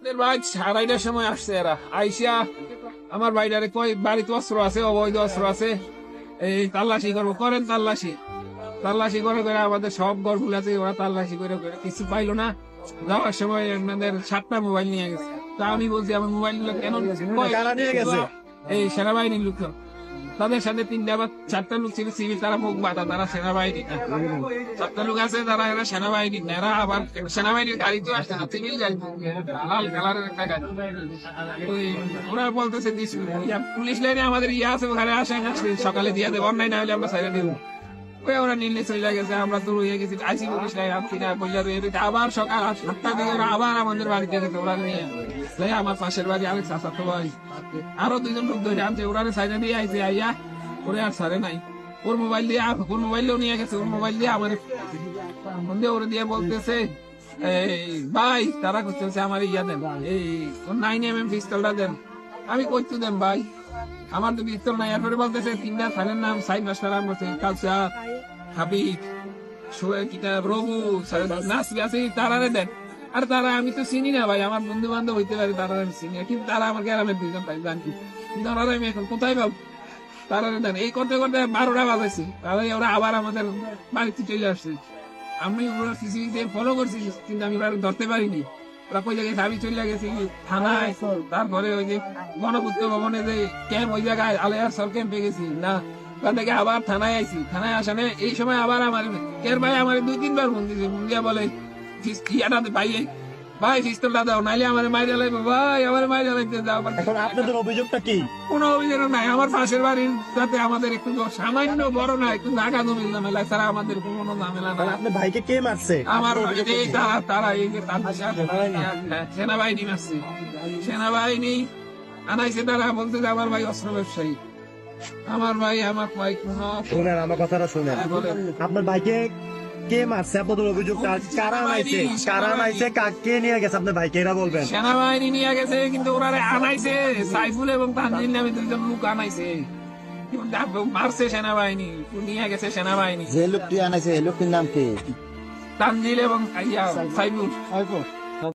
ভাই 2:30টার সময় আসছে এরা আইসা আমার বাইরে কই বাড়িতে অস্ত্র আছে, অবৈধ অস্ত্র আছে, এই তাল্লাশি করবো, করেন তাল্লাশি। তাল্লাশি করে করে আমাদের সব ঘর আছে, ওরা তাল্লাশি করে করে কিছু পাইলো না। যাওয়ার সময় আমাদের 7টা মোবাইল নিয়ে গেছে। তা আমি বলছি আমার মোবাইল গুলো কেন নিয়ে গেছে? এই সেনাবাহিনীর লোক, তাদের সাথে 3টা বা 4টা লোক ছিল সিভিল, তারা মুখ বাঁধা, তারা সেনাবাহিনী না। 4টা লোক আছে, তারা এরা সেনাবাহিনী না। এরা আবার সেনাবাহিনীর গাড়িতে আসছে না, সিভিল গাড়ি, লাল কালারের একটা গাড়ি। ওরা বলতেছে পুলিশ লাইনে আমাদের আছে, ওখানে আসে, সকালে দিয়ে দেবো, অন্যায় না হলে আমরা সাইডে দেবো। ওরা নির্ণয় চলে গেছে, আমরা তো রয়ে গেছি আইসি পুলিশ লাইন, আবার সকাল 8টার দিকে ওরা আবার আমাদের বাড়িতে গেছে। ওরা নিয়ে আমার পাশের বাড়ি আরেক চাচাতো ভাই আরো 2জন লোক ধরে আনছে, ওরা সাইডে দিয়ে আইসে, আইয়া ওরে আর সারে নাই। ওর মোবাইল দিয়ে, ওর মোবাইলেও নিয়ে গেছে, ওর মোবাইল দিয়ে আমার ওরে দিয়ে বলতেছে ভাই, তারা করতেছে আমার ইয়া দেন, এই 9mm পিস্তলটা দেন। আমি কইতে দেন ভাই, আমার তো পিস্তল নাই। এরপরে বলতেছে 3টা ফাইলের নাম সাইড মাস্টার বলছে, কালচার, হাবিব, রবু, নাসি আছে, তারারে দেন। আর তারা আমি তো চিনি না ভাই, আমার বন্ধু বান্ধব হইতে পারে, তারা আমি চিনি না, কিন্তু তারা আমার গ্রামের 2জন ভাই জানি, কিন্তু আমি এখন কোথায় পাবো? তারারে দেন। এই করতে করতে 12টা বাজাইছি, তাহলে ওরা আবার আমাদের বাড়িতে চলে আসছে। আমি ওরা সিসিটিভিতে ফলো করছি, কিন্তু আমি ওরা ধরতে পারিনি। ওরা কই জায়গায় আমি চলে গেছি থানায়, তারপরে ওই যে গণপূর্ত ভবনে যে ক্যাম্প, ওই জায়গায় আলিয়ার সর ক্যাম্পে গেছি না, ওখান থেকে আবার থানায় আইছি। থানায় আসানে এই সময় আবার আমার কের ভাই আমার 2-3বার ফোন দিয়েছে, ফোন দিয়া বলে ইয়াটা ভাই, ভাই পিস্তলটা দাও, নাইলে আমার মাইরে লাগবে, ভাই আমার মাইরে লাগতে দাও। এখন আপনাদের অভিযোগটা কি? কোনো অভিযোগ নাই, আমার পাশের বাড়ির সাথে আমাদের একটু সামান্য বড় না, একটু জায়গা জমির ঝামেলা ছাড়া আমাদের কোনো ঝামেলা না। আপনার ভাইকে কে মারছে? আমার তারা এই যে সেনাবাহিনী মারছে, সেনাবাহিনী আনাইছে। তারা বলতে যে আমার ভাই অস্ত্র ব্যবসায়ী, আমার ভাই শুনেন আমার কথাটা শুনেন। আপনার ভাইকে কে মারছে? আপনাদের অভিযোগটা কারা আনাইছে? কারা আনাইছে? কে নিয়ে গেছে আপনার ভাইকে? এরা বলবেন। সেনাবাহিনী নিয়ে গেছে, কিন্তু ওরা আনাইছে সাইফুল এবং তানজিল নামে 2জন লোক আনাইছে, মারছে সেনাবাহিনী, নিয়ে গেছে সেনাবাহিনী। যে লোকটি আনাইছে এই লোকটির নাম কি? তানজিল এবং সাইফুল।